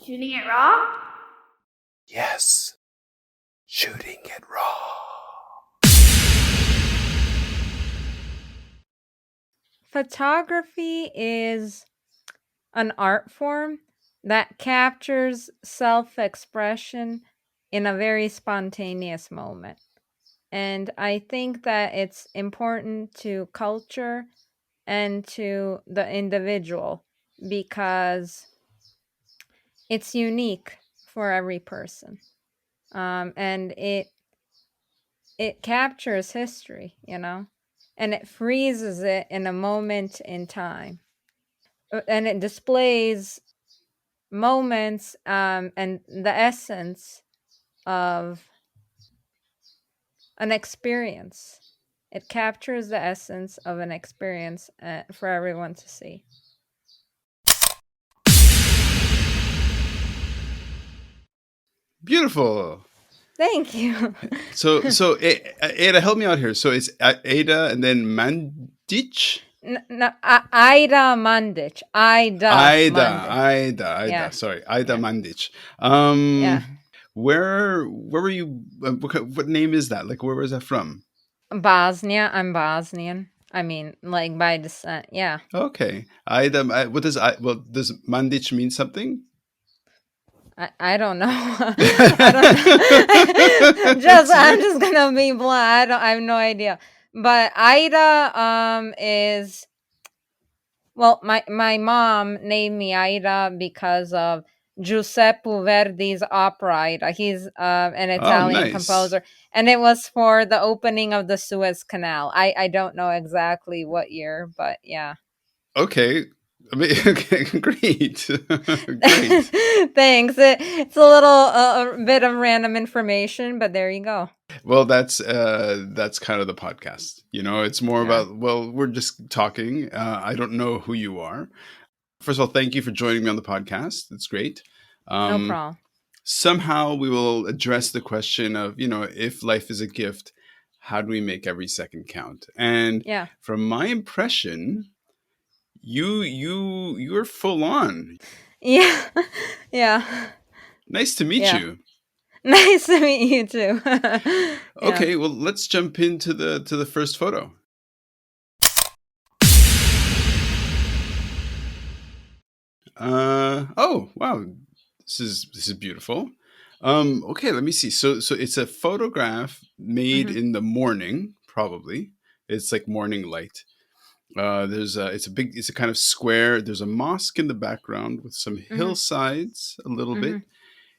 Shooting it raw? Yes. Shooting it raw. Photography is an art form that captures self-expression in a very spontaneous moment. And I think that it's important to culture and to the individual because it's unique for every person. And it captures history, and it freezes it in a moment in time. And it displays moments and the essence of an experience. It captures the essence of an experience for everyone to see. Beautiful. Thank you. So Ada, help me out here. So it's Ada and then Mandic? No, Aida Mandić. Aida. Yeah. Sorry, Aida Yeah. Mandic. Yeah. Where were you? What name is that? Like, where was that from? Bosnia. I'm Bosnian. I mean, like by descent. Yeah. Okay, Aida. What does does Mandic mean something? I don't know. I don't know. I'm just gonna be blunt. I have no idea. But Aida is, well, my mom named me Aida because of Giuseppe Verdi's opera Aida. He's an Italian nice. composer, and it was for the opening of the Suez Canal. I don't know exactly what year, but yeah. Okay. Okay, great. Great. Thanks. It's a little a bit of random information, but there you go. Well, that's kind of the podcast. It's more about, well, we're just talking. I don't know who you are. First of all, thank you for joining me on the podcast. It's great. No problem. Somehow we will address the question of, if life is a gift, how do we make every second count? And from my impression, you're full on. Yeah. Yeah. Nice to meet you. Nice to meet you too. Okay, well, let's jump into the first photo. Oh wow, this is beautiful. Okay, let me see. So it's a photograph made in the morning, probably. It's like morning light. It's a kind of square. There's a mosque in the background with some hillsides a little bit.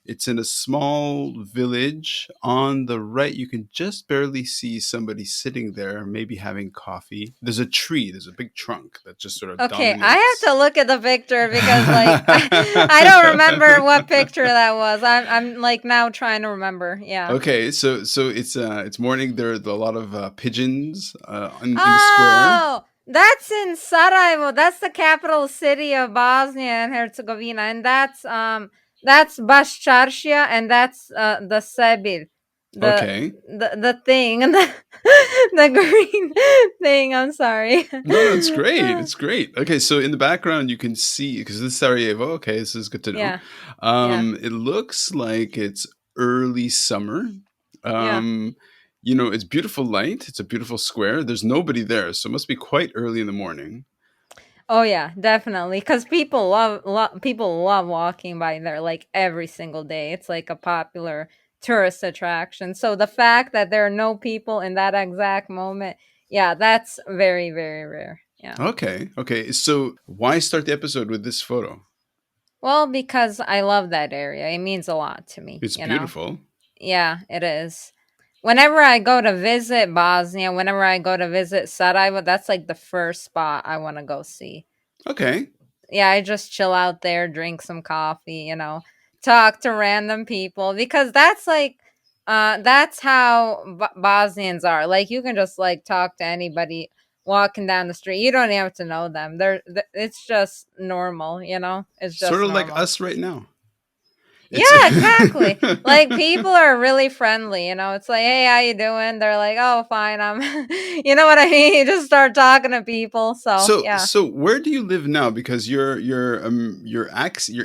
It's in a small village. On the right, you can just barely see somebody sitting there, maybe having coffee. There's a tree. There's a big trunk that just sort of dominates. I have to look at the picture because, like, I don't remember what picture that was. I'm like now trying to remember. Yeah. Okay, so it's morning. There are a lot of pigeons in the square. That's in Sarajevo. That's the capital city of Bosnia and Herzegovina, and that's Baščaršija, and that's the Sebir. The thing, the green thing. I'm sorry. No, it's great. It's great. Okay, so in the background you can see, because this is Sarajevo. Okay, this is good to know. Yeah. It looks like it's early summer. It's beautiful light. It's a beautiful square. There's nobody there, so it must be quite early in the morning. Oh yeah, definitely. Because people love walking by there like every single day. It's like a popular tourist attraction. So the fact that there are no people in that exact moment, yeah, that's very, very rare. Yeah. Okay. So why start the episode with this photo? Well, because I love that area. It means a lot to me. It's beautiful. Yeah, it is. Whenever I go to visit Bosnia, whenever I go to visit Sarajevo, that's like the first spot I want to go see. Okay. Yeah, I just chill out there, drink some coffee, talk to random people, because that's like, that's how Bosnians are. Like, you can just like talk to anybody walking down the street. You don't have to know them. It's just normal, It's just sort of normal. like us right now. It's Yeah, exactly. Like people are really friendly, It's like, "Hey, how you doing?" They're like, "Oh, fine." I'm You know what I mean? You just start talking to people. So, yeah. so where do you live now? Because your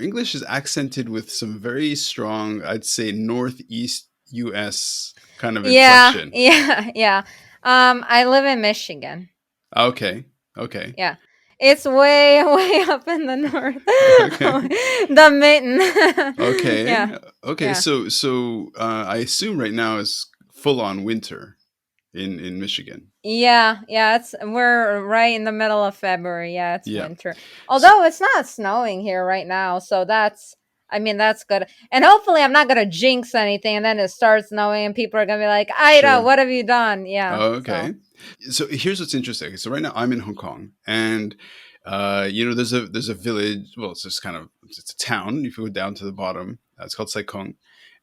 English is accented with some very strong, I'd say, Northeast US kind of Yeah, inflection. yeah, yeah. I live in Michigan. Okay. Okay. Yeah. It's way way up in the north. Okay. The mitten. Okay. Yeah. Okay. Yeah. So I assume right now is full on winter in Michigan. Yeah, yeah, we're right in the middle of February. Yeah, it's Yeah. winter. S- Although it's not snowing here right now, so I mean, that's good. And hopefully I'm not gonna jinx anything and then it starts snowing and people are gonna be like, Ida, Sure. what have you done? Yeah. So Okay. So here's what's interesting. So right now I'm in Hong Kong, and there's a village. Well, it's just kind of it's a town. If you go down to the bottom, it's called Sai,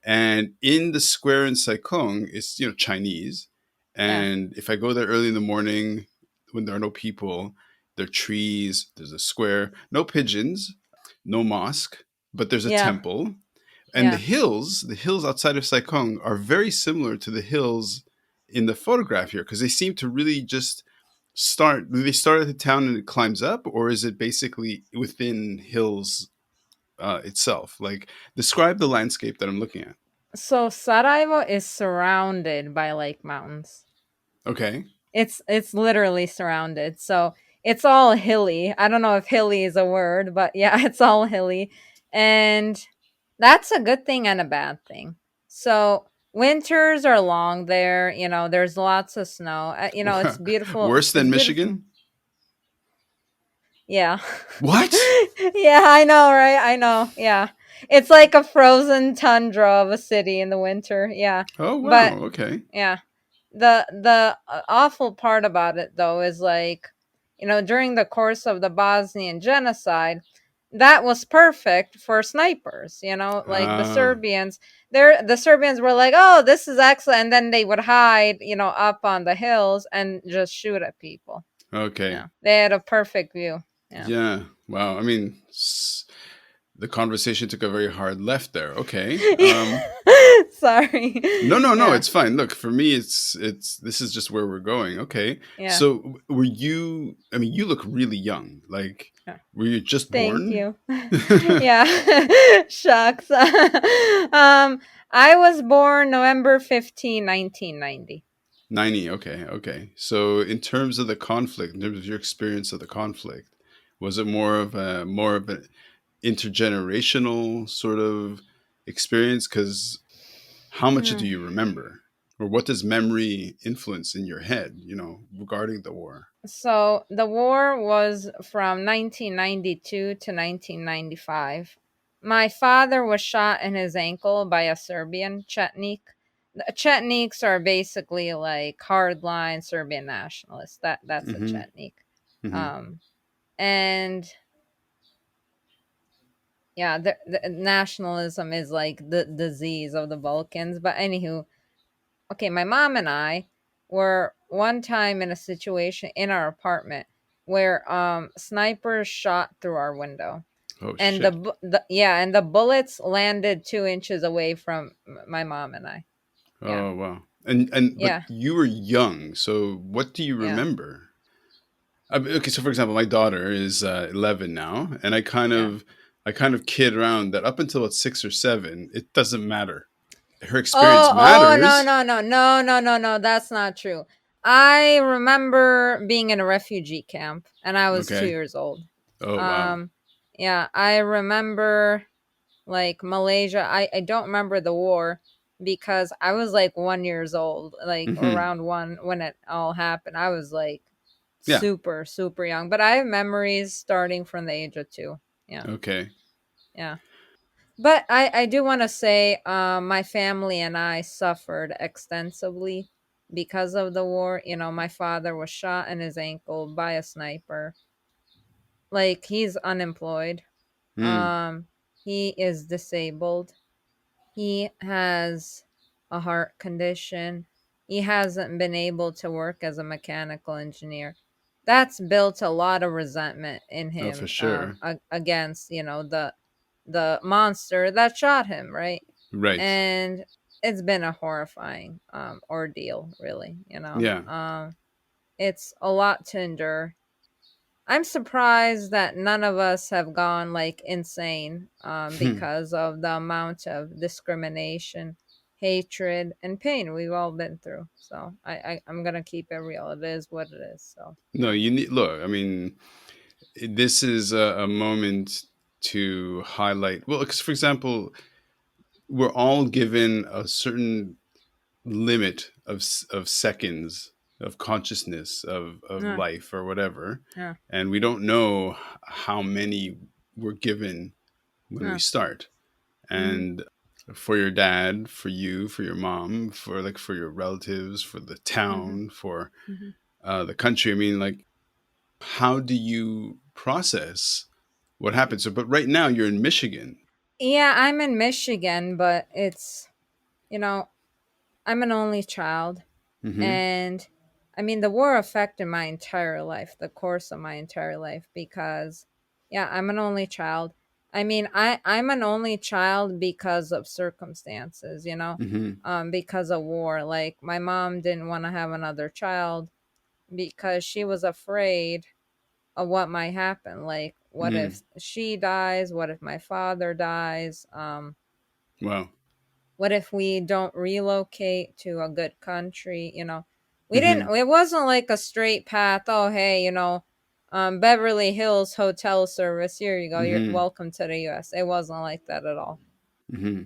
and in the square in Sai, it's Chinese. yeah, And if I go there early in the morning when there are no people, there are trees. There's a square, no pigeons, no mosque, but there's a yeah, temple. And yeah. the hills outside of Saikong are very similar to the hills in the photograph here because they seem to really just start. Do they start at the town and it climbs up, or is it basically within hills itself? Like, describe the landscape that I'm looking at. So Sarajevo is surrounded by like mountains. Okay. It's literally surrounded. So it's all hilly. I don't know if hilly is a word, but yeah, it's all hilly. And that's a good thing and a bad thing. So winters are long there, there's lots of snow. It's beautiful. Worse It's than beautiful. Michigan? Yeah. What? Yeah, I know, right? I know. Yeah. It's like a frozen tundra of a city in the winter. Yeah. Oh But wow. Okay. yeah. The awful part about it though is like, during the course of the Bosnian genocide, that was perfect for snipers, like Ah. the Serbians were like, "Oh, this is excellent." And then they would hide, up on the hills and just shoot at people. Okay. Yeah. They had a perfect view. Yeah. Yeah. Wow. I mean, the conversation took a very hard left there. Okay. Sorry. No, no, no. Yeah. It's fine. Look, for me, it's this is just where we're going. Okay. Yeah. So, were you? I mean, you look really young. Like, Yeah. were you just Thank born? you. Yeah. Shucks. I was born November 15, 1990. 90. Okay. Okay. So, in terms of the conflict, in terms of your experience of the conflict, was it more of an intergenerational sort of experience? Because how much do Hmm. you remember, or what does memory influence in your head? Regarding the war. So the war was from 1992 to 1995. My father was shot in his ankle by a Serbian Chetnik. The Chetniks are basically like hardline Serbian nationalists. That's a Mm-hmm. Chetnik. Mm-hmm. Um, and yeah, the nationalism is like the disease of the Balkans. But anywho, okay, my mom and I were one time in a situation in our apartment where snipers shot through our window, Oh and shit. the bullets landed 2 inches away from my mom and I. Yeah, Oh wow. But yeah, you were young, so what do you yeah, remember? Okay, so for example, my daughter is 11 now, and yeah. I kind of kid around that up until it's 6 or 7, it doesn't matter. Her experience Oh, oh, no, matters. no, no, no, no, no, no. That's not true. I remember being in a refugee camp, and I was two Okay. years old. Oh wow. Um, yeah, I remember like Malaysia. I don't remember the war because I was like 1 years old, like Hmm. around one when it all happened. I was like Yeah. super, super young, but I have memories starting from the age of 2. Yeah, Okay. yeah. But I do want to say my family and I suffered extensively because of the war. My father was shot in his ankle by a sniper. Like he's unemployed. Hmm. Um he is disabled. He has a heart condition. He hasn't been able to work as a mechanical engineer. That's built a lot of resentment in Oh, for him sure. against, the the monster that shot him, right? Right. And it's been a horrifying ordeal, really. Yeah. It's a lot to endure. I'm surprised that none of us have gone like insane because of the amount of discrimination, hatred, and pain we've all been through. So I'm gonna keep it real. It is what it is. So No, yeah. you need look. I mean, this is a moment to highlight. Well, 'cause for example, we're all given a certain limit of seconds of consciousness of Yeah. life or whatever, Yeah. and we don't know how many we're given when we Yeah. start. Mhm. And for your dad, for you, for your mom, for your relatives, for the Mhm. town, for Mhm. the country. I mean, like, how do you process what happened? So, but right now you're in Michigan. Yeah, I'm in Michigan, but it's you know I'm an only child. Mm-hmm. And I mean, the war affected my entire life, the course of my entire life, because, yeah, I'm an only child. I mean, I'm an only child because of circumstances, Mm-hmm. because of war. Like, my mom didn't want to have another child because she was afraid of what might happen. Like, what Mm. if she dies? What if my father dies? Wow. What if we don't relocate to a good country? We Mm-hmm. didn't, it wasn't like a straight path. Oh, hey, Beverly Hills hotel service. Here you go. You're Mm-hmm. welcome to the US. It wasn't like that at all. Mm-hmm.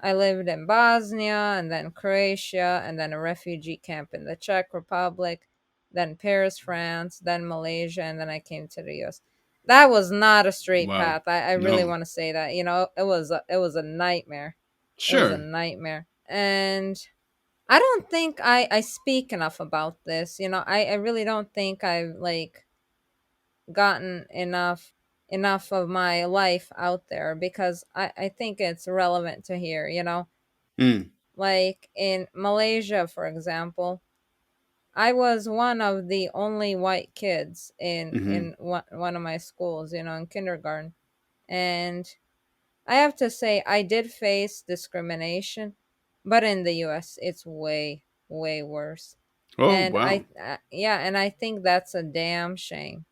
I lived in Bosnia and then Croatia and then a refugee camp in the Czech Republic, then Paris, France, then Malaysia, and then I came to the US. That was not a straight Wow. path. I really No. want to say that. It was a nightmare. It was a Sure. nightmare. And I don't think I speak enough about this. I really don't think I've like gotten enough of my life out there because I think it's relevant to hear. Mm. Like in Malaysia, for example, I was one of the only white kids in Mm-hmm. in one of my schools, in kindergarten. And I have to say, I did face discrimination, but in the US, it's way, way worse. Oh, And wow. yeah, and I think that's a damn shame,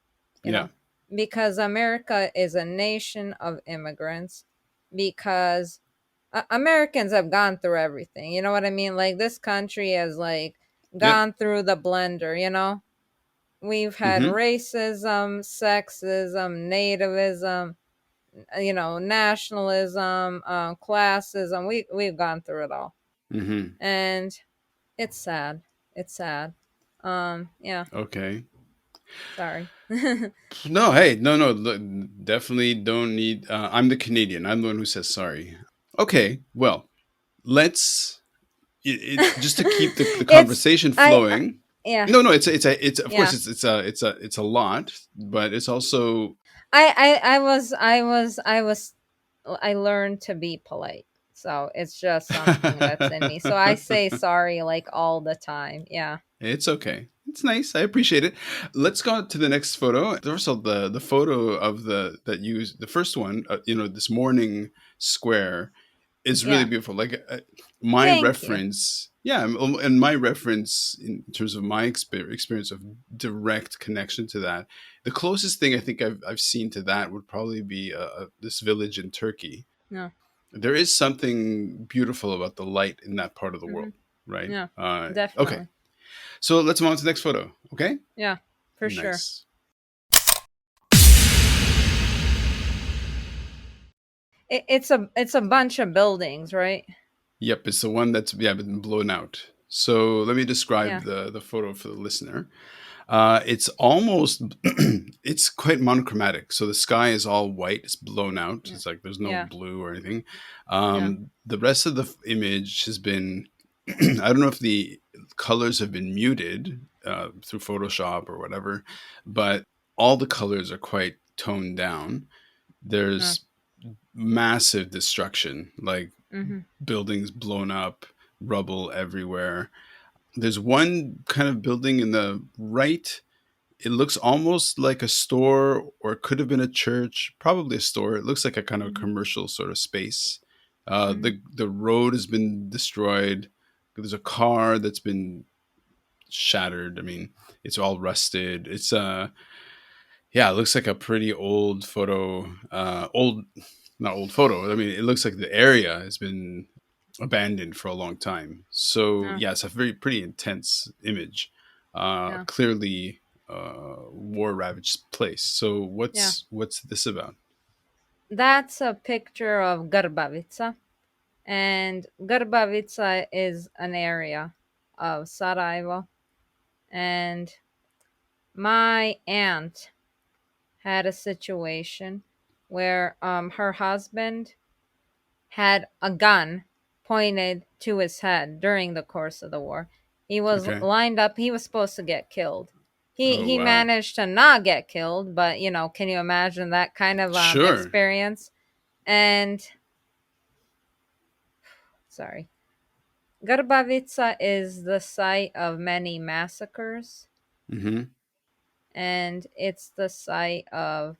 you Yeah. know, because America is a nation of immigrants, because Americans have gone through everything. You know what I mean? Like, this country has, like, Yep. gone through the blender. We've had Mm-hmm. racism, sexism, nativism, nationalism, classism. We've gone through it all, Mm-hmm. and it's sad. It's sad. Yeah. Okay. Sorry. No, hey, no, no, definitely don't need. I'm the Canadian. I'm the one who says sorry. Okay, well, let's just to keep the it's conversation I flowing. yeah, No, no, it's of course yeah. it's a lot, but it's also I learned to be polite. So it's just something that's in me. So I say sorry like all the time. Yeah. it's okay. It's nice. I appreciate it. Let's go to the next photo. First of all, the photo of the first one, this morning square is really Yeah. beautiful. Like my Thank you. reference, yeah, and my reference in terms of my experience of direct connection to that, the closest thing I think I've seen to that would probably be this village in Turkey. No. There is something beautiful about the light in that part of the Mhm. world, right? Yeah. Okay, Definitely. so let's move on to the next photo. Okay, Yeah. For sure. nice. It's a bunch of buildings, right? Yep, it's the one that's been blown out. So let me describe Yeah. the photo for the listener. It's almost it's quite monochromatic. So the sky is all white. It's blown out. Yeah. It's like there's no Yeah. blue or anything. Yeah. The rest of the image has been I don't know if the colors have been muted through Photoshop or whatever, but all the colors are quite toned down. Yeah. There's massive destruction, like Mhm. buildings blown up, rubble everywhere. There's one kind of building in the right. it looks almost like a store, or it could have been a church, probably a store. It looks like a kind of Mhm. commercial sort of space. Mhm. The road has been destroyed. There's a car that's been shattered. I mean, it's all rusted. It's yeah, it looks like a pretty old photo. Old, not old photo. I mean, it looks like the area has been abandoned for a long time. So Yeah. yeah, it's a very pretty intense image. Yeah. Clearly, war ravaged place. So Yeah. what's this about? That's a picture of Grbavica, and Grbavica is an area of Sarajevo, and my aunt had a situation where her husband had a gun pointed to his head during the course of the war. He was Okay. lined up, he was supposed to get killed. Oh He wow. managed to not get killed, but can you imagine that kind of Sure. experience? And sorry. Grbavica is the site of many massacres, Mm-hmm. and it's the site of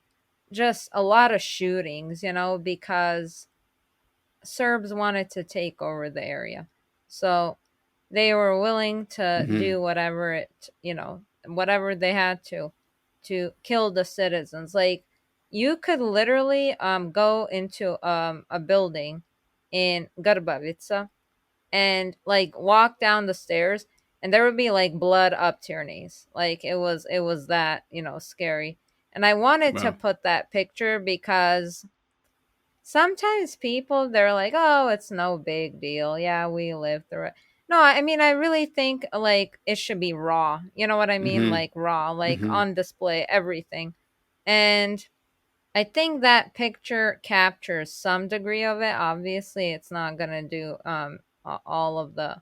just a lot of shootings, because Serbs wanted to take over the area. So they were willing to Mm-hmm. do whatever they had to kill the citizens. Like, you could literally go into a building in Grbavica and like walk down the stairs, and there would be like blood up to your knees. Like, it was that, scary. And I wanted to Wow. put that picture because sometimes people, they're like, "Oh, it's no big deal. Yeah, we lived through it." No, I mean, I really think like it should be raw. You know what I mean? Mm-hmm. Like raw, like Mm-hmm. on display, everything. And I think that picture captures some degree of it. Obviously, it's not gonna do all of the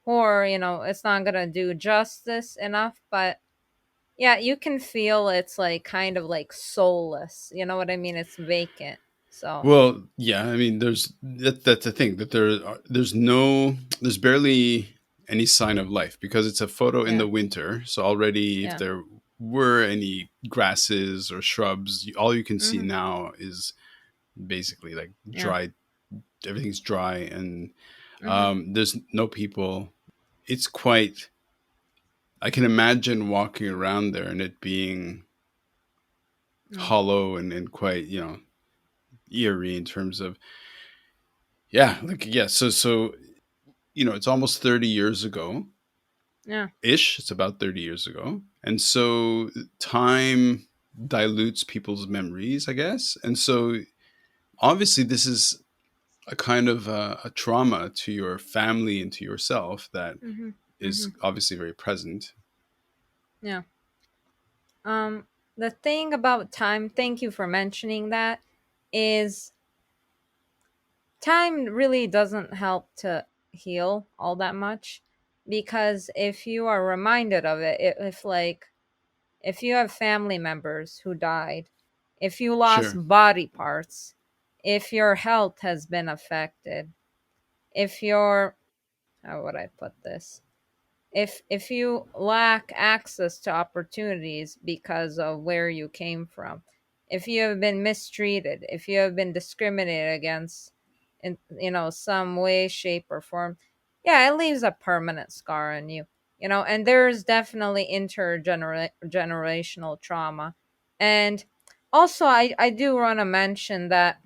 horror. It's not gonna do justice enough, but yeah, you can feel it's like kind of like soulless. You know what I mean? It's vacant. So Well, yeah, I mean, that's the thing, that there's barely any sign of life because it's a photo in yeah, the winter. So already, if yeah. there were any grasses or shrubs, all you can see Mhm. now is basically like Yeah. dry. Everything's dry, and Mhm. there's no people. It's quite. I can imagine walking around there and it being Mm. hollow and quite, eerie in terms of, yeah, like, yeah. So it's almost 30 years ago Yeah. ish. It's about 30 years ago. And so time dilutes people's memories, I guess. And so obviously, this is a kind of a trauma to your family and to yourself that Mhm. is Mhm. obviously very present. Yeah. Um the thing about time, thank you for mentioning that, is time really doesn't help to heal all that much, because if you are reminded of it, if like if you have family members who died, if you lost Sure. body parts, if your health has been affected, if your how would I put this? If you lack access to opportunities because of where you came from, if you have been mistreated, if you have been discriminated against in some way, shape, or form, yeah, it leaves a permanent scar on you. And there's definitely intergenerational trauma. And also, I do want to mention that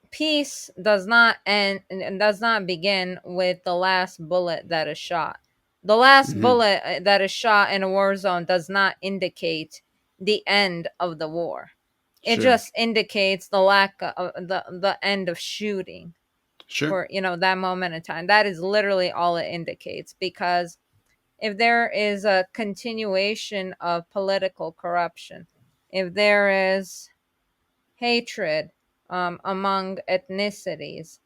peace does not end and does not begin with the last bullet that is shot. The last Hmm. bullet that is shot in a war zone does not indicate the end of the war. It Sure. just indicates the lack of the end of shooting Sure. for that moment in time. That is literally all it indicates, because if there is a continuation of political corruption, if there is hatred among ethnicities,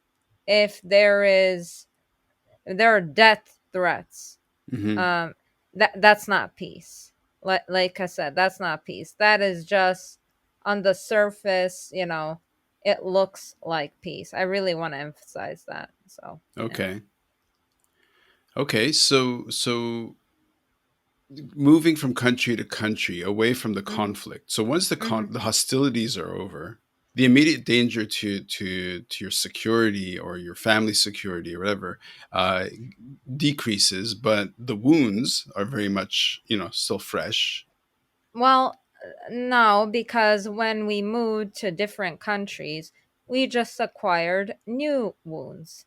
if there are death threats, Hmm. um, that's not peace. Like I said, that's not peace. That is just on the surface. It looks like peace. I really want to emphasize that. So yeah. Okay. Okay. So moving from country to country away from the Mhm. conflict. So once Mhm. the hostilities are over, the immediate danger to your security or your family security or whatever uh, decreases, but the wounds are very much, still fresh. Well, no, because when we moved to different countries, we just acquired new wounds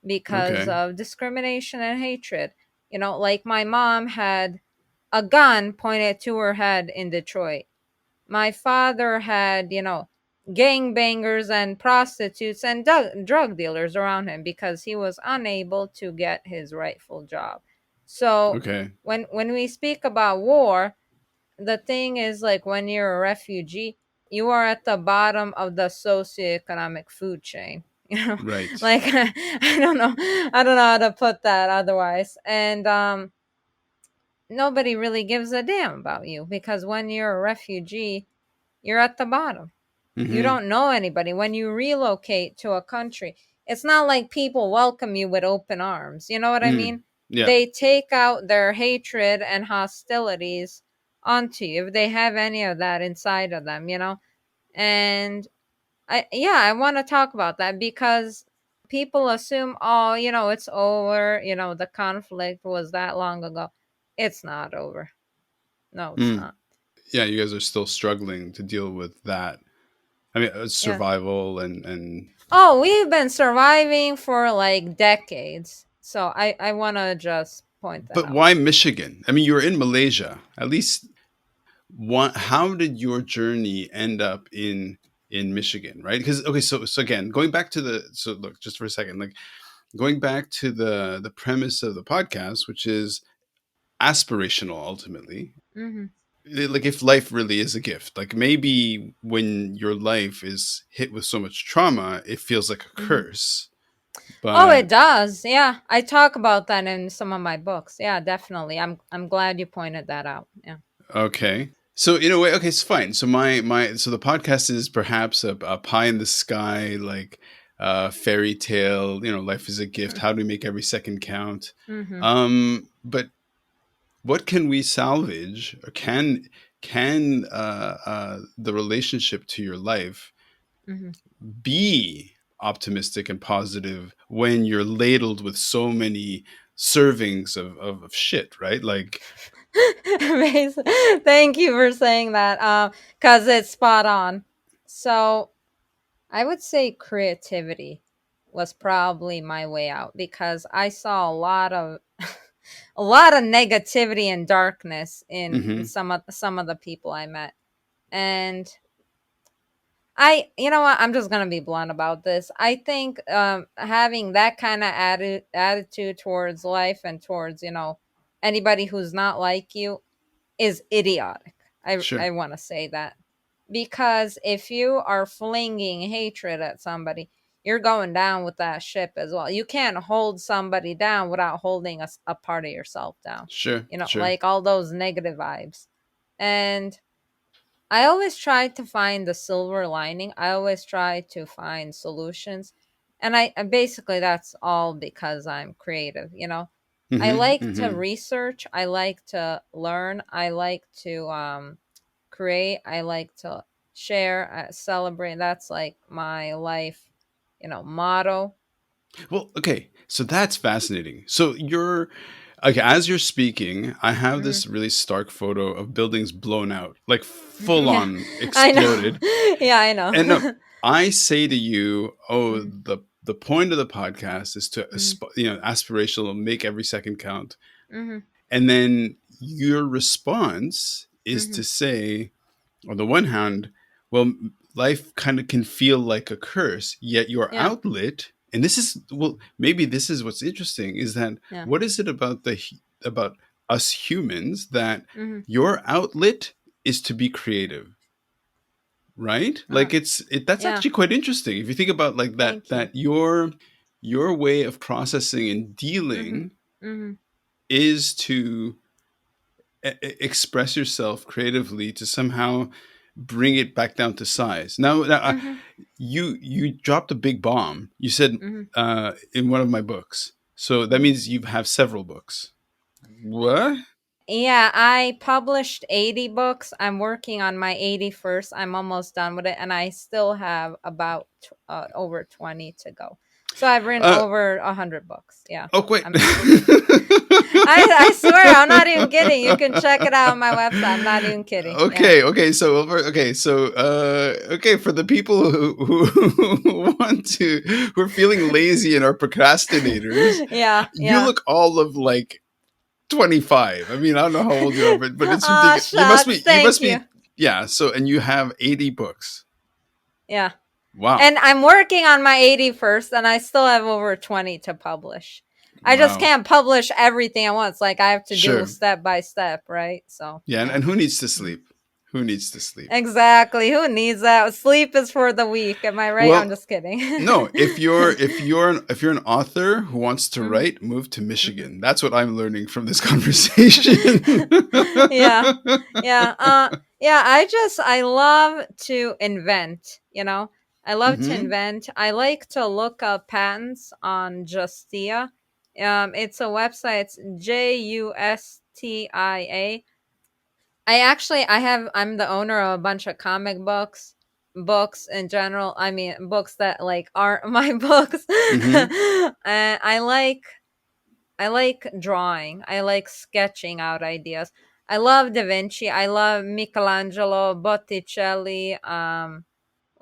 because Okay. of discrimination and hatred. Like my mom had a gun pointed to her head in Detroit. My father had, gangbangers and prostitutes and drug dealers around him because he was unable to get his rightful job. So Okay. when we speak about war, the thing is, like, when you're a refugee, you are at the bottom of the socioeconomic food chain. Right. Like, I don't know how to put that otherwise. And nobody really gives a damn about you because when you're a refugee, you're at the bottom. You Mm-hmm. don't know anybody. When you relocate to a country, it's not like people welcome you with open arms. You know what I Mm. mean? Yeah. They take out their hatred and hostilities onto you if they have any of that inside of them. And I want to talk about that because people assume, oh, it's over. The conflict was that long ago. It's not over. No, it's Mm. not. Yeah, you guys are still struggling to deal with that. I mean, Yeah. survival and Oh, we've been surviving for like decades. So I want to just point that but out. why Michigan? I mean, you were in Malaysia. At least one. How did your journey end up in Michigan? Right? Because okay, so again, going back to the so look just for a second, like going back to the premise of the podcast, which is aspirational ultimately. Mhm. Like if life really is a gift, like maybe when your life is hit with so much trauma, it feels like a Mhm. curse. Oh, But it does. Yeah, I talk about that in some of my books. Yeah, definitely. I'm glad you pointed that out. Yeah. okay. So in a way, okay, it's fine. So so the podcast is perhaps a pie in the sky, like fairy tale. Life is a gift. How do we make every second count? Mhm. But what can we salvage, or can the relationship to your life Mhm. be optimistic and positive when you're ladled with so many servings of shit, right? Like, Amazing. Thank you for saying that. Cuz it's spot on. So, I would say creativity was probably my way out because I saw a lot of negativity and darkness in hmm some of the people I met. And you know what, I'm just gonna be blunt about this. I think having that kind of attitude towards life and towards anybody who's not like you is idiotic. I sure, want to say that because if you are flinging hatred at somebody, you're going down with that ship as well. You can't hold somebody down without holding a part of yourself down. sure, sure. Like all those negative vibes. And I always try to find the silver lining. I always try to find solutions. And basically that's all because I'm creative. I hmm like to hmm research, I like to learn, I like to create, I like to share, celebrate. That's like my life, motto. Well, okay, so that's fascinating. So you're okay as you're speaking. I have Hmm. this really stark photo of buildings blown out, like full Yeah, on I know. exploded. Yeah, I And no, know. I say to you, oh, Hmm. the point of the podcast is to Hmm. aspirational, make every second count. Hmm. And then your response is Hmm. to say, on the one hand, well, life kind of can feel like a curse, yet your Yeah, outlet, and this is, well, maybe this is what's interesting, is that yeah. what is it about about us humans that Hmm. your outlet is to be creative, right? uh, Like that's yeah. actually quite interesting if you think about like that Thank you. your way of processing and Hmm. dealing Hmm. is to express yourself creatively to somehow bring it back down to size. Now, Hmm. you dropped a big bomb. You said Hmm. in one of my books, so that Hmm. means you have several books. What? Yeah, I published 80 books. I'm working on my 81st. I'm almost done with it, and I still have about over 20 to go. So I've written Uh, over 100 books. Yeah. oh, wait. I'm I swear, I'm not even kidding. You can check it out on my website. I'm not even kidding. Yeah. Okay, for the people who want to, who are feeling lazy and are procrastinators, Yeah, you yeah. look all of like 25. I mean, I don't know how old you are, but it's Oh, ridiculous. shucks. You Thank must you. be, yeah. So, and you have 80 books. Yeah. Wow. And I'm working on my 81st, and I still have over 20 to publish. I just Wow. can't publish everything at once. Like, I have to do Sure. step by step, right? So, Yeah, yeah. and who needs to Mhm. sleep? Who needs to sleep? Exactly. Who needs that? Sleep is for the weak. Am I right? I'm Well, just kidding. no, if you're an author who wants to Mhm, write, move to mhm. Michigan. That's what I'm learning from this conversation. Yeah. Yeah. Yeah, I love to invent, you know. I love to Hmm. invent. I like to look up patents on Justia. It's a website, it's Justia. I'm the owner of a bunch of comic books in general. I mean, books that like aren't my books. Hmm. And I like drawing. I like sketching out ideas. I love Da Vinci. I love Michelangelo, Botticelli,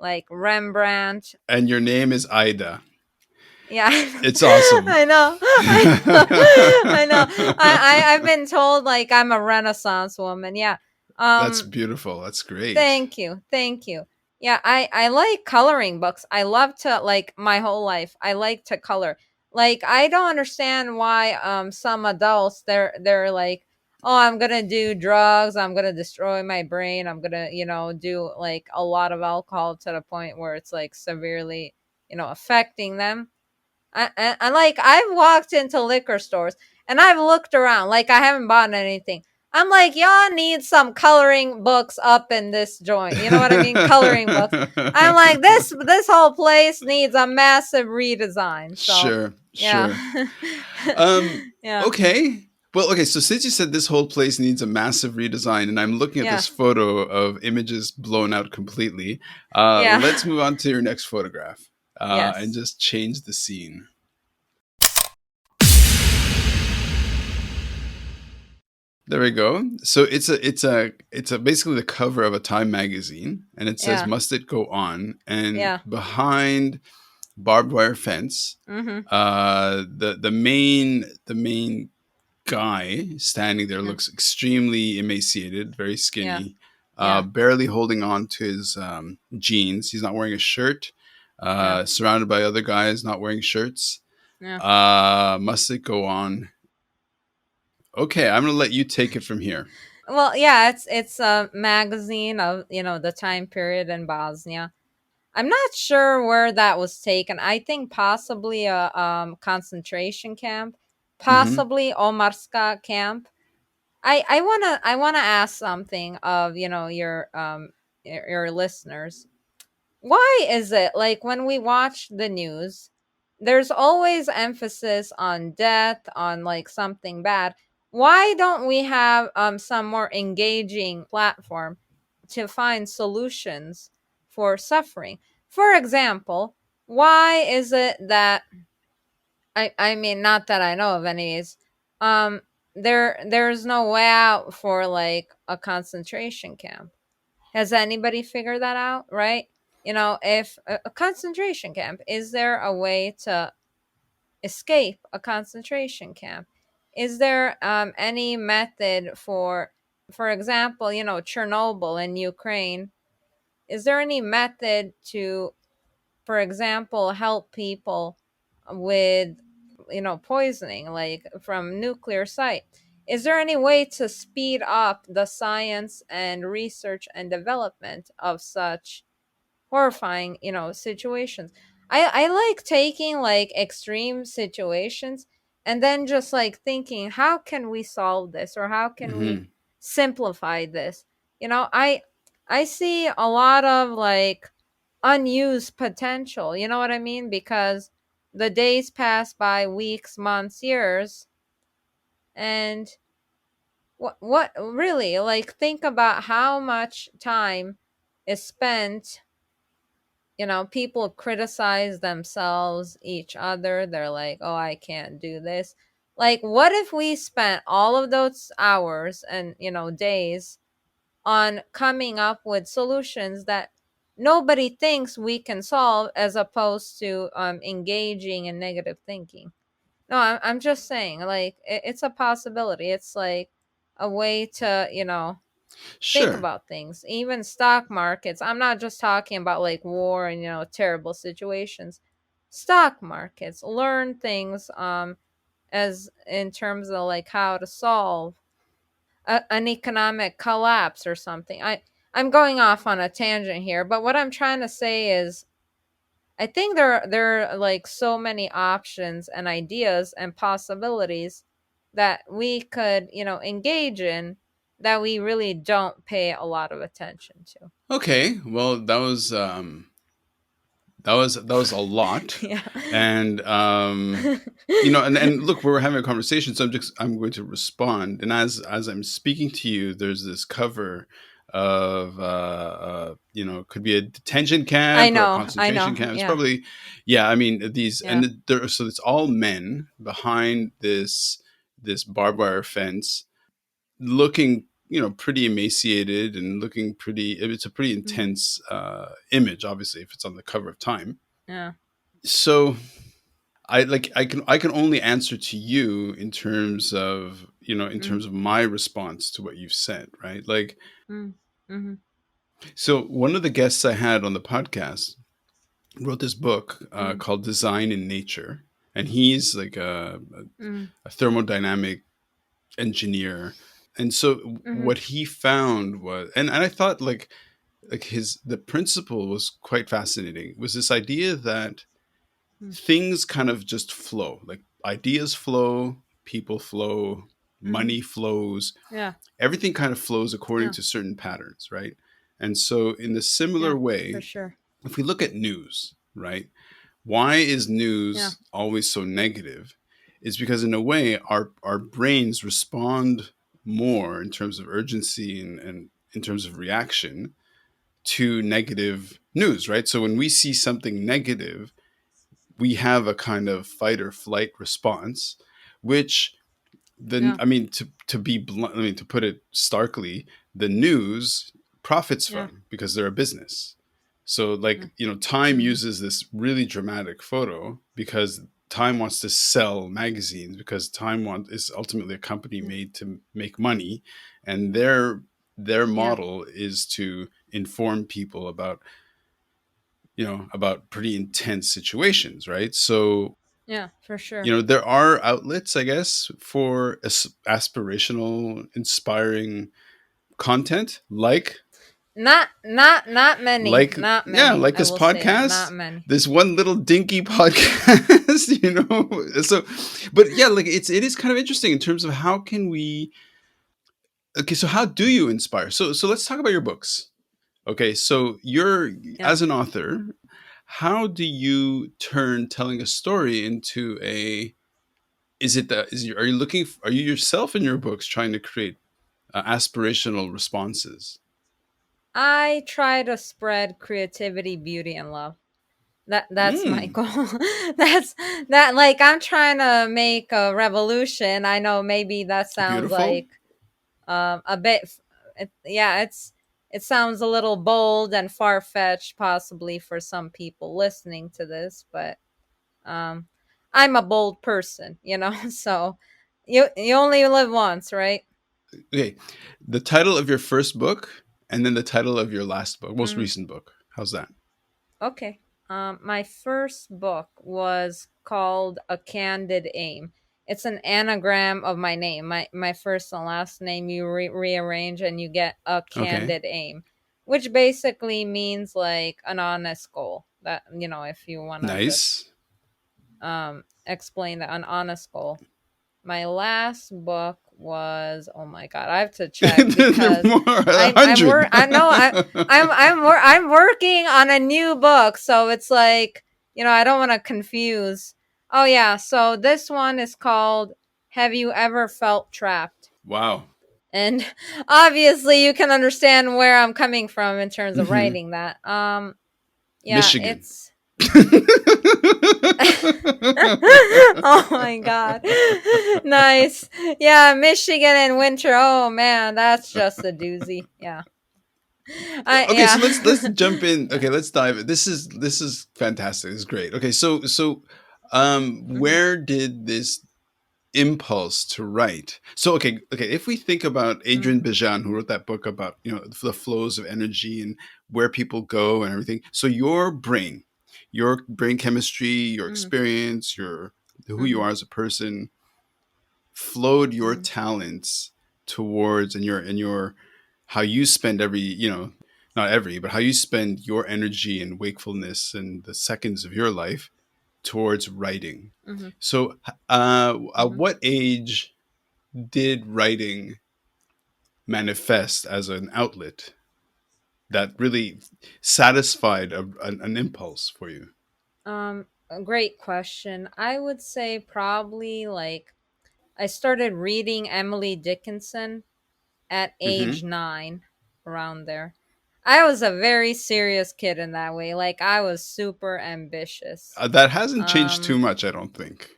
like Rembrandt. And your name is Ida. Yeah, It's awesome. I know. I know. I know. I've been told like I'm a Renaissance woman. Yeah. That's Um beautiful. That's great. Thank you. Thank you. Yeah, I like coloring books. I love to like my whole life. I like to color. Like I don't understand why some adults they're like, "Oh, I'm going to do drugs. I'm going to destroy my brain. I'm going to, do like a lot of alcohol to the point where it's like severely, affecting them." I like I've walked into liquor stores and I've looked around like I haven't bought anything. I'm like, y'all need some coloring books up in this joint. You know what I mean? Coloring books. I'm like, this whole place needs a massive redesign. So Sure, yeah. sure. Um, Yeah. okay. Well, okay, so since you said this whole place needs a massive redesign, and I'm looking at Yeah. this photo of images blown out completely, let's Yeah. move on to your next photograph and Yes. just change the scene. There we go. So it's a basically the cover of a Time magazine, and it says Yeah. "Must it go on?" And Yeah. behind barbed wire fence, Mhm. the main guy standing there Mhm. looks extremely emaciated, very Yeah. skinny, Yeah. barely holding on to his jeans. He's not wearing a shirt. Yeah. Surrounded by other guys not wearing shirts. Yeah. Must it go on? Okay, I'm gonna let you take it from here. Well, yeah, it's a magazine of, the time period in Bosnia. I'm not sure where that was taken. I think possibly a concentration camp, Hmm. possibly Omarska camp. I wanna ask something of your listeners. Why is it like when we watch the news, there's always emphasis on death, on like something bad? Why don't we have some more engaging platform to find solutions for suffering? For example, why is it that I mean, not that I know of anyways, um there's no way out for like a concentration camp? Has anybody figured that out, right? If a concentration camp, is there a way to escape a concentration camp? Is there any method for example, Chernobyl in Ukraine? Is there any method to, for example, help people with, poisoning, like from nuclear site? Is there any way to speed up the science and research and development of such horrifying, situations? I like taking like extreme situations and then just like thinking, how can we solve this, or how can we Hmm. simplify this? I see a lot of like unused potential, you know what I mean? Because the days pass by, weeks, months, years, and what really, like, think about how much time is spent. People criticize themselves, each other. They're like, oh, I can't do this. Like, what if we spent all of those hours and days on coming up with solutions that nobody thinks we can solve, as opposed to engaging in negative thinking? No, I'm just saying, like, it's a possibility. It's like a way to think Sure. about things. Even stock markets. I'm not just talking about like war and terrible situations. Stock markets, learn things as in terms of like how to solve an economic collapse or something. I'm going off on a tangent here, but what I'm trying to say is, I think there are like so many options and ideas and possibilities that we could, engage in, that we really don't pay a lot of attention to. Okay. Well, that was a lot, Yeah. and and look, we're having a conversation, so I'm going to respond, and as I'm speaking to you, there's this cover of could be a detention I camp or a know. I concentration know. camp. It's Yeah. probably, yeah. I mean, these, Yeah. and there, so it's all men behind this barbed wire fence, looking pretty emaciated and looking pretty. It's a pretty Hmm. intense image, obviously, if it's on the cover of Time. Yeah. So I can only answer to you in terms of Mm. my response to what you've said, right? Like, Mm. Mm-hmm. so one of the guests I had on the podcast wrote this book Mm. called Design in Nature, and he's like Mm. a thermodynamic engineer. And so Mm-hmm. what he found was, and I thought, like his the principle was quite fascinating, was this idea that Mm. things kind of just flow, like ideas flow, people flow, Mm-hmm. money flows, Yeah. everything kind of flows according Yeah. to certain patterns, right? And so in a Yeah. similar For way, sure. if we look at news, right, why is Yeah. news always so negative? It's because in a way our brains respond more in terms of urgency and in terms of reaction to negative news, right? So when we see something negative, we have a kind of fight or flight response, which then, Yeah. I mean, to be blunt, I mean, to put it starkly, the news profits Yeah. from, because they're a business. So like, Yeah. Time Mm-hmm. uses this really dramatic photo because Time wants to sell magazines, because is ultimately a company Yeah. made to make money, and their Yeah. model is to inform people about pretty intense situations, right? So Yeah. For sure. there are outlets, I guess, for aspirational, inspiring content, Not many. Not yeah, many. like I this will say that. Not podcast, many. this one little dinky podcast, So, but yeah, like it is kind of interesting in terms of how can we. Okay, so how do you inspire? So let's talk about your books. Okay, so you're, Yeah. as an author, how do you turn telling a story into a, is it that is you, are you yourself in your books trying to create aspirational responses? I try to spread creativity, beauty, and love. That's my Mm, goal. That's that like I'm trying to make a revolution. I know maybe that sounds beautiful. like a bit yeah, it sounds a little bold and far-fetched possibly for some people listening to this, but um I'm a bold person, so you only live once, right? Okay, the title of your first book and then the title of your last book, most Mm. recent book. How's that? Okay. My first book was called A Candid Aim. It's an anagram of my name, my first and last name. You rearrange and you get A Okay, Candid Aim, which basically means like an honest goal. That, if you want to just nice. explain that, an honest goal. My last book was, oh my god, I have to check There are because more, a I'm hundred. I know I'm working on a new book, so it's like, I don't want to confuse. Oh yeah, so this one is called Have You Ever Felt Trapped? Wow. And obviously you can understand where I'm coming from in terms of Hmm. writing that. Yeah, Michigan. it's oh my god. Nice. Yeah, Michigan in winter. Oh man, that's just a doozy. Yeah. I Okay, so let's yeah. jump in. Yeah. Okay, let's dive. This is fantastic. This is great. Okay, so Mhm. where did this impulse to write? So okay, if we think about Mhm. Adrian Bejan, who wrote that book about the flows of energy and where people go and everything. So your brain chemistry, your Mhm. experience, your who you Mhm. are as a person flowed your Mhm. talents towards and your how you spend every not every but how you spend your energy and wakefulness and the seconds of your life towards writing. Mhm. So at Mhm. what age did writing manifest as an outlet that really satisfied an impulse for you? A great question. I would say probably like I started reading Emily Dickinson at age Hmm. 9, around there. I was a very serious kid in that way. Like I was super ambitious. That hasn't changed too Um much, I don't think.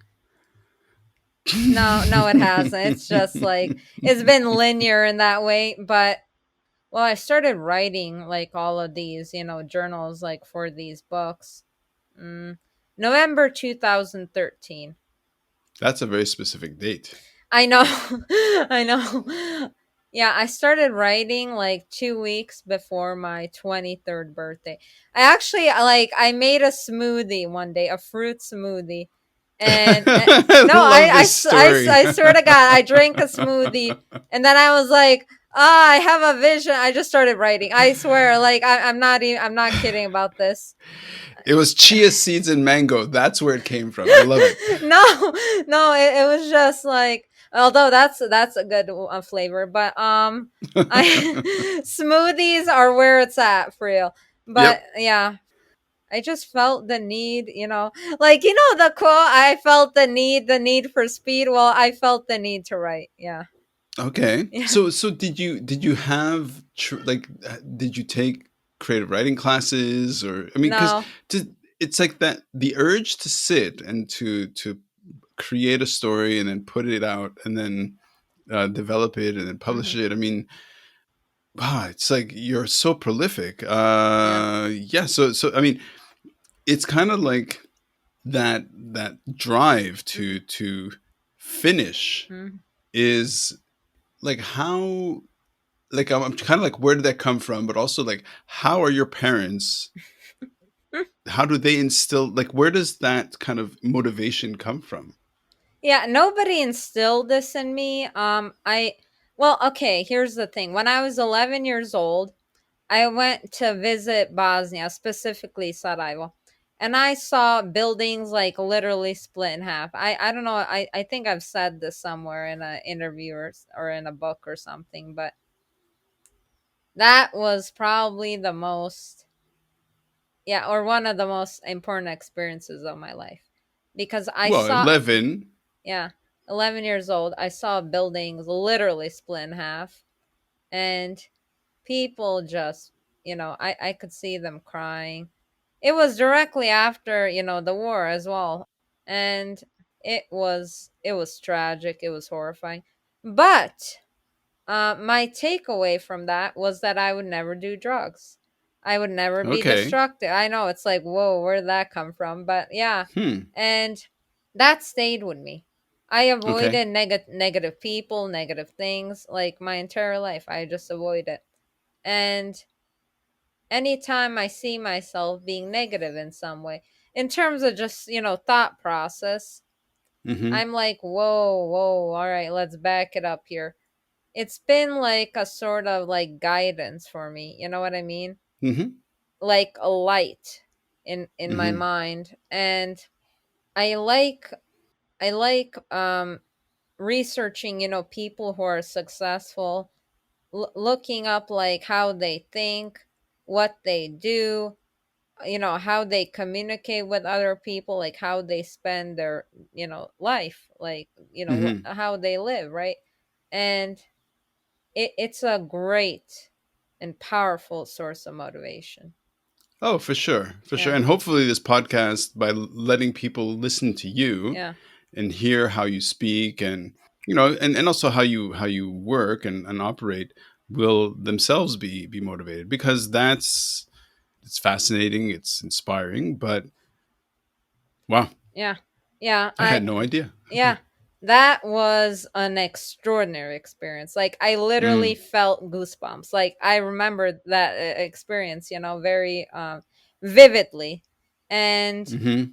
no, no it hasn't. It's just like it's been linear in that way, but well, I started writing like all of these, journals like for these books. Mm, November 2013. That's a very specific date. I know. I know. Yeah, I started writing like 2 weeks before my 23rd birthday. I actually I made a smoothie one day, a fruit smoothie. I No, love this story. I swear to God, I drank a smoothie and then I was like, I have a vision. I just started writing. I swear, like I'm not kidding about this. It was chia seeds and mango. That's where it came from. I love it. No, no, it was just like, although that's a good flavor, but I smoothies are where it's at for real. But Yep. yeah, I just felt the need, like the quote. I felt the need for speed. Well, I felt the need to write. Yeah, Okay. yeah. So did you have did you take creative writing classes or I mean cuz No. it's like that the urge to sit and to create a story and then put it out and then develop it and then publish Hmm. it. I mean, it's like you're so prolific. Yeah. Yeah, so I mean, it's kind of like that drive Hmm. to finish Hmm. is like how like I'm kind of like where did that come from, but also like how are your parents, how do they instill, like where does that kind of motivation come from? Yeah, nobody instilled this in me. Well, okay, here's the thing. When I was 11 years old, I went to visit Bosnia, specifically Sarajevo, and I saw buildings like literally split in half. I don't know. I think I've said this somewhere in an interview or in a book or something, but that was probably the most, yeah, or one of the most important experiences of my life because I Well, saw, 11. yeah, 11 years old, I saw buildings literally split in half, and people just, I could see them crying. It was directly after, the war as well. And it was tragic, it was horrifying. But my takeaway from that was that I would never do drugs. I would never be Okay. destructive. I know it's like, whoa, where did that come from? But yeah, Hmm. and that stayed with me. I Okay. avoided negative people, negative things, like my entire life. I just avoid it. And anytime I see myself being negative in some way, in terms of just, thought process, Mm-hmm. I'm like, whoa, whoa, all right, let's back it up here. It's been like a sort of like guidance for me. You know what I mean? Mm-hmm. Like a light in my Mm-hmm. mind. And I like researching, people who are successful, looking up like how they think, what they do, how they communicate with other people, like how they spend their, life, like, Mm-hmm. how they live, right? And it's a great and powerful source of motivation. Oh, for sure, for sure. Yeah, And hopefully, this podcast, by letting people listen to you yeah, and hear how you speak, and and also how you work and operate, will themselves be motivated, because it's fascinating, it's inspiring. But wow, yeah, yeah. I had no idea. Yeah, that was an extraordinary experience. Like I literally Mm, felt goosebumps. Like I remember that experience, very vividly. And mm-hmm,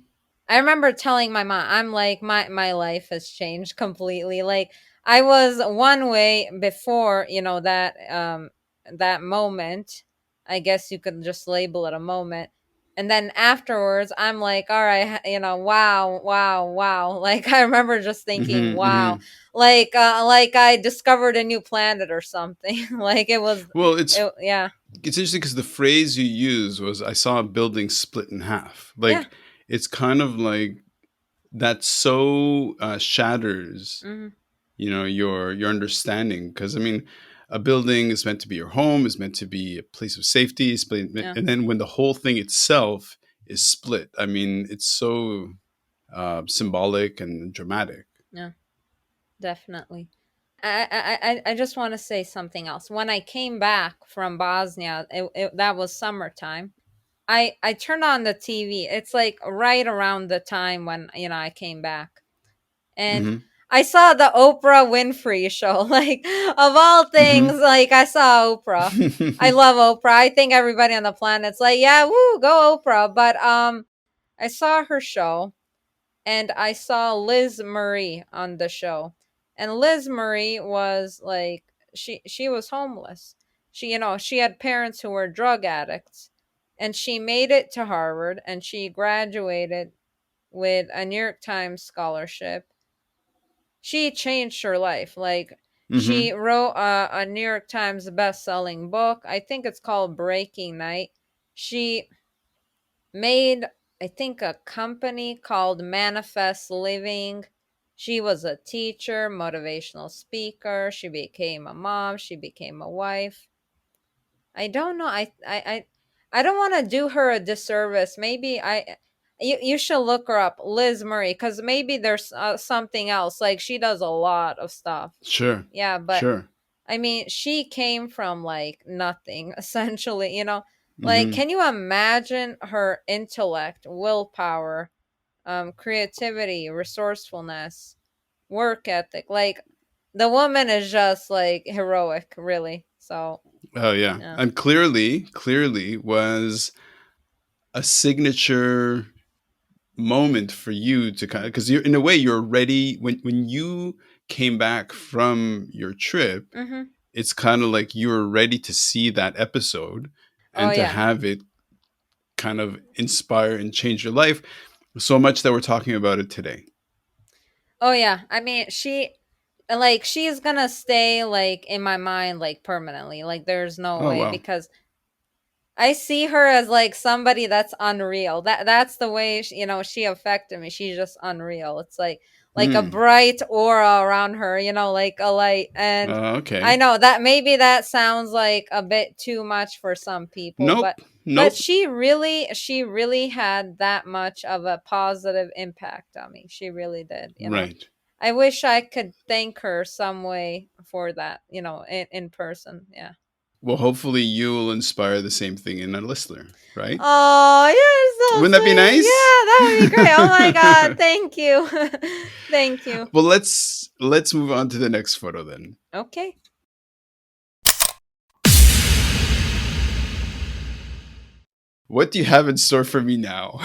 I remember telling my mom, I'm like, my life has changed completely. Like I was one way before, that moment. I guess you could just label it a moment. And then afterwards, I'm like, all right, wow, wow, wow. Like I remember just thinking, mm-hmm, wow, mm-hmm. like I discovered a new planet or something. Like it was, Well, it's yeah, it's interesting because the phrase you used was, "I saw a building split in half." yeah, Like, it's kind of like that so shatters hmm, your understanding, because I mean, a building is meant to be your home, is meant to be a place of safety, yeah, and then when the whole thing itself is split, I mean, it's so symbolic and dramatic. yeah. Definitely. I just want to say something else. When I came back from Bosnia, that was summertime. I turned on the TV. It's like right around the time when I came back, and Hmm. I saw the Oprah Winfrey show. Like of all things, Hmm. like I saw Oprah. I love Oprah. I think everybody on the planet's like, yeah, woo, go Oprah. But I saw her show, and I saw Liz Marie on the show. And Liz Marie was like, she was homeless. She had parents who were drug addicts, and she made it to Harvard, and she graduated with a New York Times scholarship. She changed her life. Like she Hmm. wrote a New York Times best-selling book. I think it's called Breaking Night. She made, I think, a company called Manifest Living. She was a teacher, motivational speaker. She became a mom. She became a wife. I don't know. I don't want to do her a disservice. Maybe you should look her up, Liz Murray, because maybe there's something else. Like she does a lot of stuff. Sure, Yeah, but sure. I mean, she came from like nothing, essentially. Like, Hmm. can you imagine her intellect, willpower, creativity, resourcefulness, work ethic? Like, the woman is just like heroic, really. So, Oh yeah, yeah. and clearly was a signature moment for you to kind of, because you're, in a way, you're ready when you came back from your trip. Mm-hmm. It's kind of like you were ready to see that episode Oh, and to yeah. have it kind of inspire and change your life so much that we're talking about it today. Oh, yeah. I mean, she's gonna stay, like, in my mind, like, permanently. Like, there's no Oh way wow. because I see her as like somebody that's unreal. That's the way she affected me. She's just unreal. It's like a Hmm. bright aura around her, like a light. And I Okay. know that maybe that sounds like a bit too much for some people, Nope. but Nope. she really had that much of a positive impact on me. She really did. Right. I wish I could thank her some way for that, in person. Yeah. Well, hopefully you will inspire the same thing in a listener, right? Oh, you're so Wouldn't that be sweet. nice? Yeah, that would be great. Oh my god, thank you. Thank you. Well, let's move on to the next photo then. Okay. What do you have in store for me now?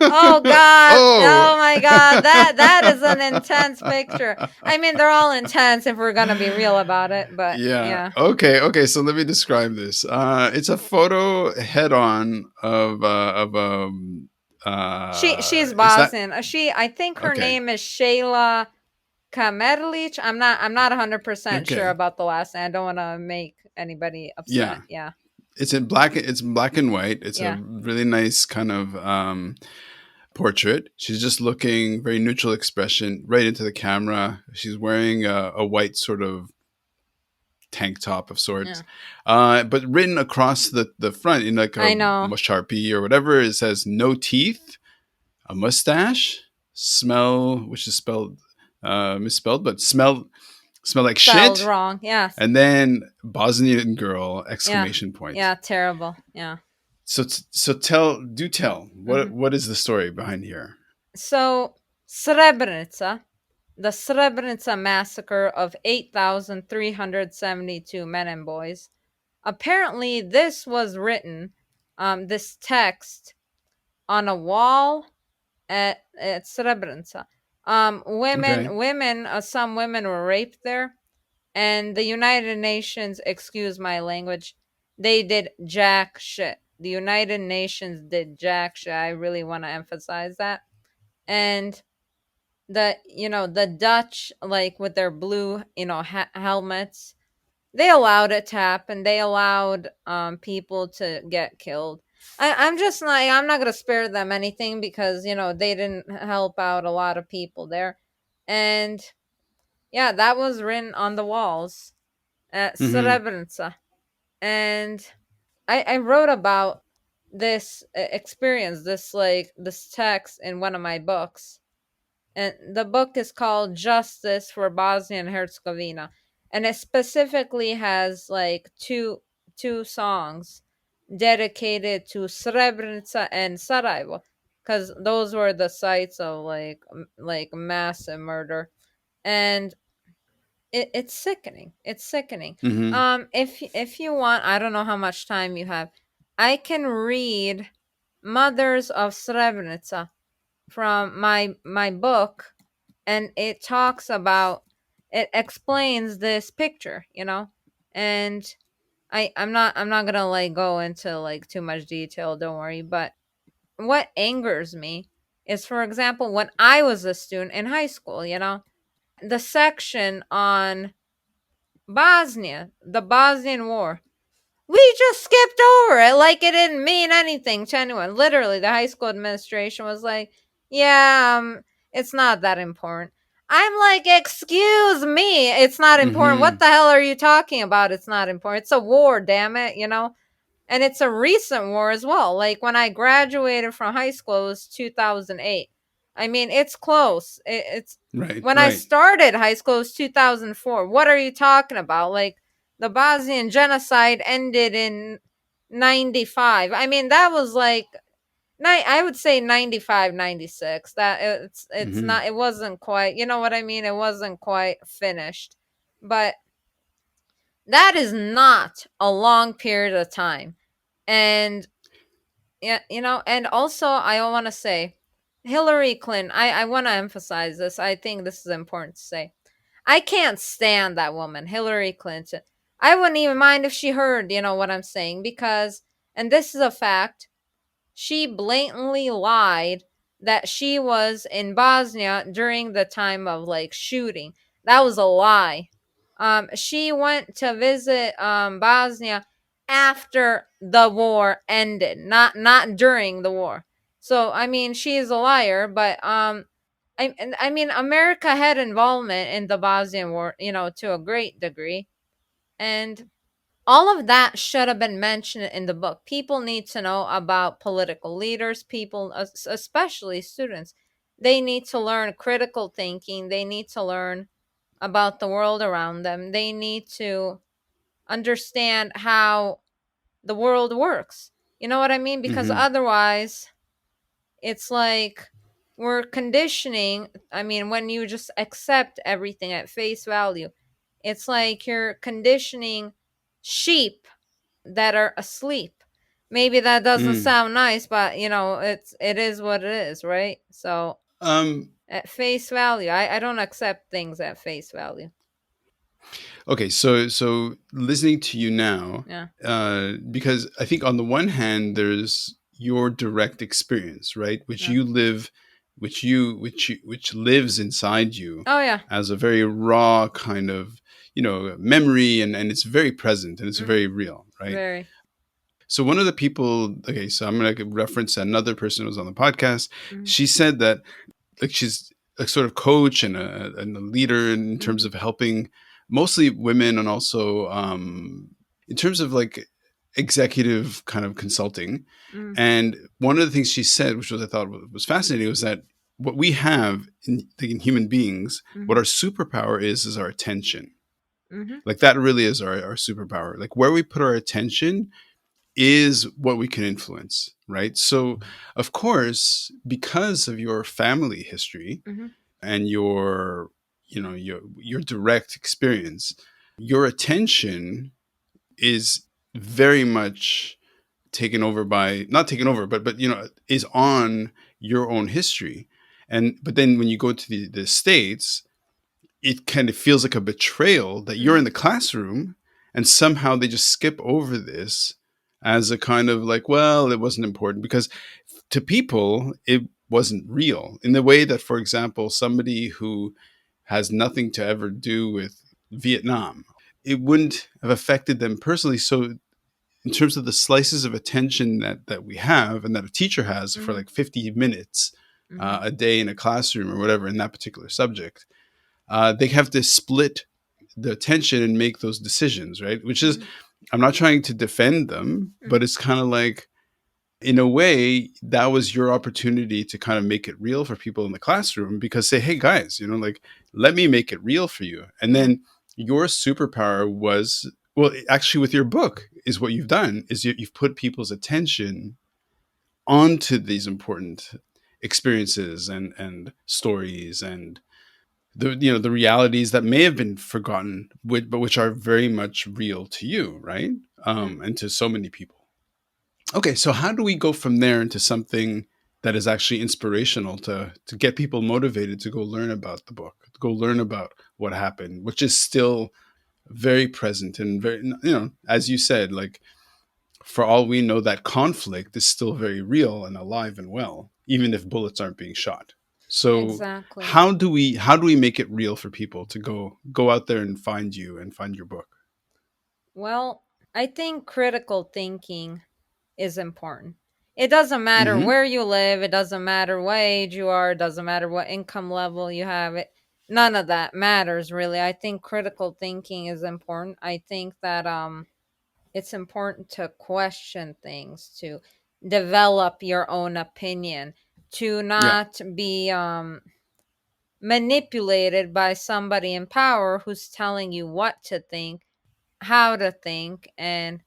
Oh god. Oh. Oh my god. That is an intense picture. I mean, they're all intense if we're going to be real about it, but Yeah. yeah. Okay. Okay. So let me describe this. It's a photo head on of She's is that Bosnian. I think her okay? name is Shayla Kamerlic. I'm not 100% sure Okay. about the last name. I don't want to make anybody upset. Yeah. Yeah. It's black and white. It's a Yeah. really nice kind of portrait. She's just looking very neutral expression right into the camera. She's wearing a white sort of tank top of sorts, Yeah. but written across the front in like a I know. Sharpie or whatever. It says no teeth, a mustache, smell, which is spelled misspelled, but smell like Spelled shit, wrong. Yes. and then Bosnian girl Yeah. exclamation point. Yeah. Terrible. Yeah. So tell Hmm. what is the story behind here? So, Srebrenica, the Srebrenica massacre of 8,372 men and boys. Apparently, this was written, this text, on a wall at Srebrenica. Okay. Some women were raped there, and the United Nations, excuse my language, they did jack shit. The United Nations did jack shit. I really want to emphasize that. And the Dutch, like with their blue, helmets, they allowed it to happen. They allowed people to get killed. I'm not gonna spare them anything because they didn't help out a lot of people there. And yeah, that was written on the walls at Mm-hmm. Srebrenica. And I wrote about this experience, this text in one of my books. And the book is called Justice for Bosnia and Herzegovina. And it specifically has like two songs dedicated to Srebrenica and Sarajevo, because those were the sites of like massive murder. And it's sickening. It's sickening. Mm-hmm. If you want, I don't know how much time you have, I can read Mothers of Srebrenica from my book, and it explains this picture, and I'm not gonna like go into like too much detail, don't worry. But what angers me is, for example, when I was a student in high school, the section on Bosnia, the Bosnian War, we just skipped over it like it didn't mean anything to anyone. Literally, the high school administration was like, yeah, it's not that important. I'm like, excuse me, it's not important. What Mm-hmm. the hell are you talking about? It's not important. It's a war, damn it. And it's a recent war as well. Like when I graduated from high school, it was 2008. I mean, it's close. It's Right. when I Right. started high school, it was 2004. What are you talking about? Like the Bosnian genocide ended in 95. I mean, that was like I would say 95, 96. That it's Mm-hmm. not, it wasn't quite, you know what I mean? It wasn't quite finished. But that is not a long period of time. And yeah, and also I want to say Hillary Clinton, I want to emphasize this. I think this is important to say. I can't stand that woman, Hillary Clinton. I wouldn't even mind if she heard, what I'm saying, because, and this is a fact, she blatantly lied that she was in Bosnia during the time of like shooting. That was a lie. She went to visit Bosnia after the war ended, not during the war. So I mean, she is a liar. But I mean, America had involvement in the Bosnian war, to a great degree, and all of that should have been mentioned in the book. People need to know about political leaders, people, especially students. They need to learn critical thinking. They need to learn about the world around them. They need to understand how the world works. You know what I mean? Because Mm-hmm. otherwise, it's like we're conditioning. I mean, when you just accept everything at face value, it's like you're conditioning sheep that are asleep. Maybe that doesn't Mm. sound nice, but it is what it is, right? So Um. at face value, I don't accept things at face value. Okay. So listening to you now, Yeah. because I think on the one hand there's your direct experience, right, which Yeah. you live, which lives inside you Oh yeah. as a very raw kind of memory, and it's very present and it's Mm, very real, right? very. So one of the people, okay, so I'm going to reference another person who was on the podcast. Mm, She said that like she's a sort of coach and a leader in terms mm, of helping mostly women, and also in terms of like executive kind of consulting. Mm, And one of the things she said, which was I thought was fascinating, was that what we have in, like, in human beings, what mhm, our superpower is our attention. mhm, Like that really is our superpower. Like where we put our attention is what we can influence, right? So, of course, because of your family history mhm, and your, your direct experience, your attention is very much taken over by, not taken over, but is on your own history. And but then when you go to the states, it kind of feels like a betrayal that you're mhm, in the classroom and somehow they just skip over this as a kind of like, well, it wasn't important, because to people it wasn't real in the way that, for example, somebody who has nothing to ever do with Vietnam, it wouldn't have affected them personally. So in terms of the slices of attention that we have and that a teacher has for mhm, like 50 minutes mhm, a day in a classroom or whatever in that particular subject, they have to split the attention and make those decisions, right? Which is, mhm, I'm not trying to defend them, but mhm, it's kind of like, in a way, that was your opportunity to kind of make it real for people in the classroom, because say, hey guys, like, let me make it real for you. And yeah, then your superpower was, well, actually, with your book, is what you've done is you've put people's attention onto these important experiences and stories and the realities that may have been forgotten, but which are very much real to you, right? yeah. And to so many people. Okay, so how do we go from there into something that is actually inspirational to get people motivated to go learn about the book, to go learn about what happened, which is still very present and very, as you said, like, for all we know, that conflict is still very real and alive and well, even if bullets aren't being shot. So Exactly. how do we make it real for people to go out there and find you and find your book? Well, I think critical thinking is important. It doesn't matter Hmm. where you live, it doesn't matter what age you are, it doesn't matter what income level you have. It None of that matters really. I think critical thinking is important. I think that it's important to question things, to develop your own opinion, to Yeah. not be manipulated by somebody in power who's telling you what to think, how to think, and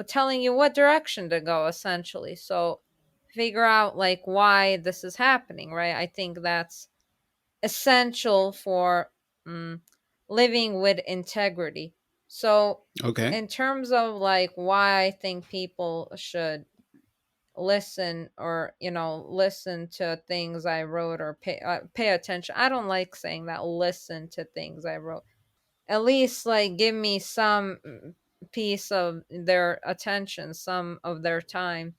telling you what direction to go essentially. So figure out like why this is happening, right? I think that's essential for mm, living with integrity. So Okay. in terms of like why I think people should listen, or listen to things I wrote, or pay attention. I don't like saying that, listen to things I wrote. At least like give me some piece of their attention, some of their time,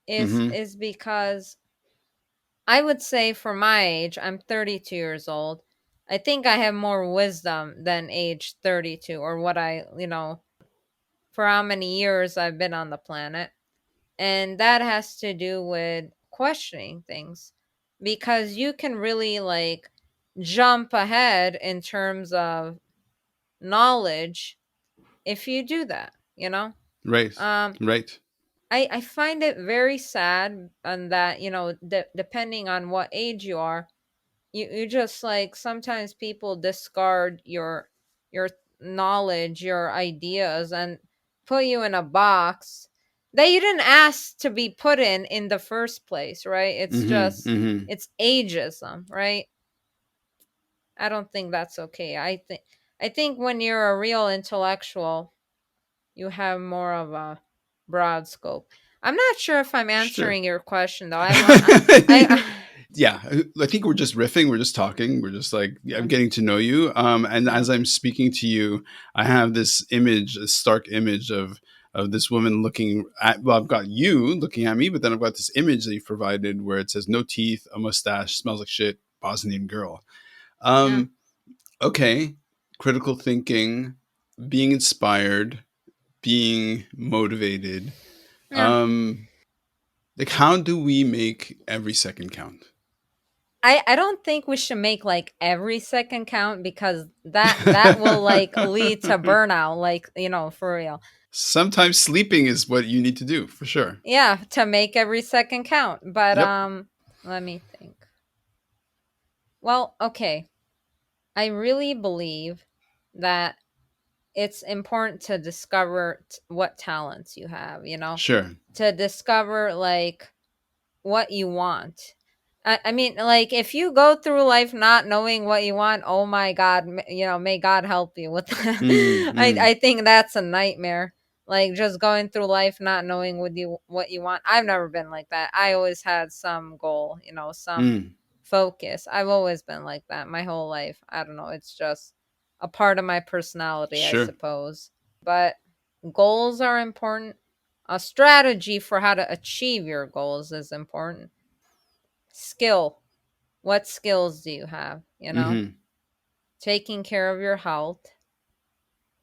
is Hmm. is because I would say for my age, I'm 32 years old. I think I have more wisdom than age 32, or what for how many years I've been on the planet. And that has to do with questioning things, because you can really like jump ahead in terms of knowledge if you do that, Right. um Right. I find it very sad, and that depending on what age you are, you just like sometimes people discard your knowledge, your ideas, and put you in a box that you didn't ask to be put in the first place, right? It's Hmm. just Hmm. it's ageism, right? I don't think that's okay. I think when you're a real intellectual, you have more of a broad scope. I'm not sure if I'm Sure. answering your question though. I want I Yeah, I think we're just riffing. We're just talking. We're just like, yeah, I'm okay. getting to know you. And Yeah. as I'm speaking to you, I have this image, a stark image of this woman looking at. Well, I've got you looking at me, but then I've got this image that you provided where it says no teeth, a mustache, smells like shit, Bosnian girl. Yeah. Um, okay, critical thinking, being inspired, being motivated. Yeah. Um, like, how do we make every second count? I don't think we should make like every second count, because that will like lead to burnout, like, for real. Sometimes sleeping is what you need to do, for sure. Yeah, to make every second count. But Yep. let me think. Well, okay. I really believe that it's important to discover what talents you have, Sure. to discover like what you want. I mean, like, if you go through life not knowing what you want, oh my God, may God help you with that. Mm, I mm, think that's a nightmare. Like, just going through life not knowing what you want. I've never been like that. I always had some goal, some mm. focus. I've always been like that my whole life. I don't know. It's just a part of my personality, I Sure. suppose. But goals are important. A strategy for how to achieve your goals is important. Skill. What skills do you have? Mm-hmm. Taking care of your health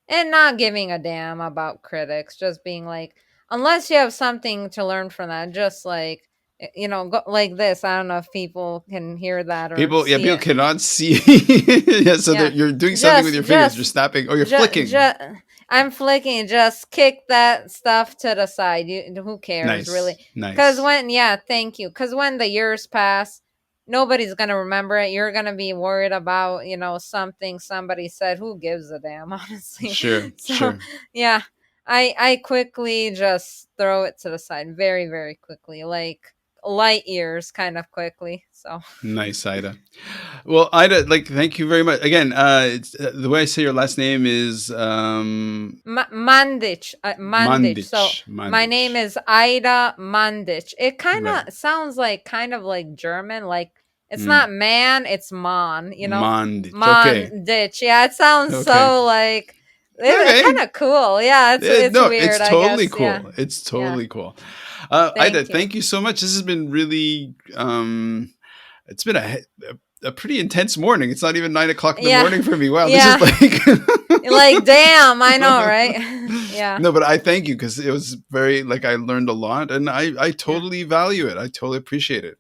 and not giving a damn about critics. Just being like, unless you have something to learn from that, just like, go like this. I don't know if people can hear that or People, yeah, see people it. cannot see. Yeah, so Yeah. that you're doing something with Just, your fingers. You're just, snapping, or you're flicking. just, I'm flicking. Just kick that stuff to the side. Who cares, really? Nice, Because nice. yeah, thank you. Because when the years pass, nobody's gonna remember it. You're gonna be worried about, something somebody said. Who gives a damn, honestly? Sure, So, sure. yeah, I quickly just throw it to the side, very, very quickly, like light years, kind of quickly. So. Nice, Ida. Well, Ida, like, thank you very much. Again, the way I say your last name is Mandic, Mandic. So Mandic. my name Mandic. is Aida Mandic. It kind Right. of sounds like German. Like, it's Mm. not man, it's man. Mandic. Okay. Mandic. Yeah, it sounds Okay. so like it Okay. kind of cool. Yeah, it's No, it's weird, I totally guess. Yeah, cool. It's yeah. totally cool. Ida, Thank you. thank you so much. This has been really it's been a pretty intense morning. It's not even 9 o'clock in the Yeah, morning for me. Wow, this is yeah. like Like, damn, I know, right? Yeah. no, but I thank you because it was very, like, I learned a lot, and I Yeah. totally value it. I totally appreciate it.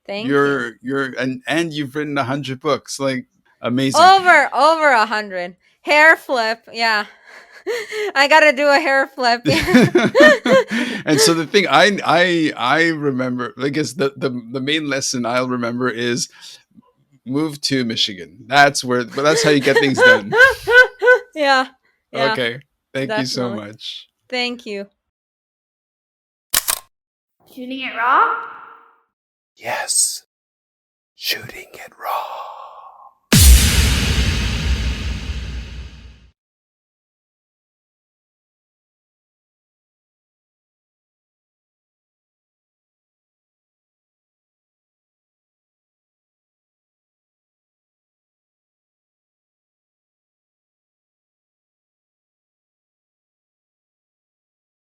Thank you. You're and you've written 100 books. Like, amazing. Over 100. Hair flip, yeah. I gotta do a hair flip. Yeah. And so the thing I remember, I guess the main lesson I'll remember is move to Michigan. That's where, but that's how you get things done. Yeah, yeah, Okay. Thank you so definitely. much. Thank you. Shooting it raw? Yes. Shooting it raw.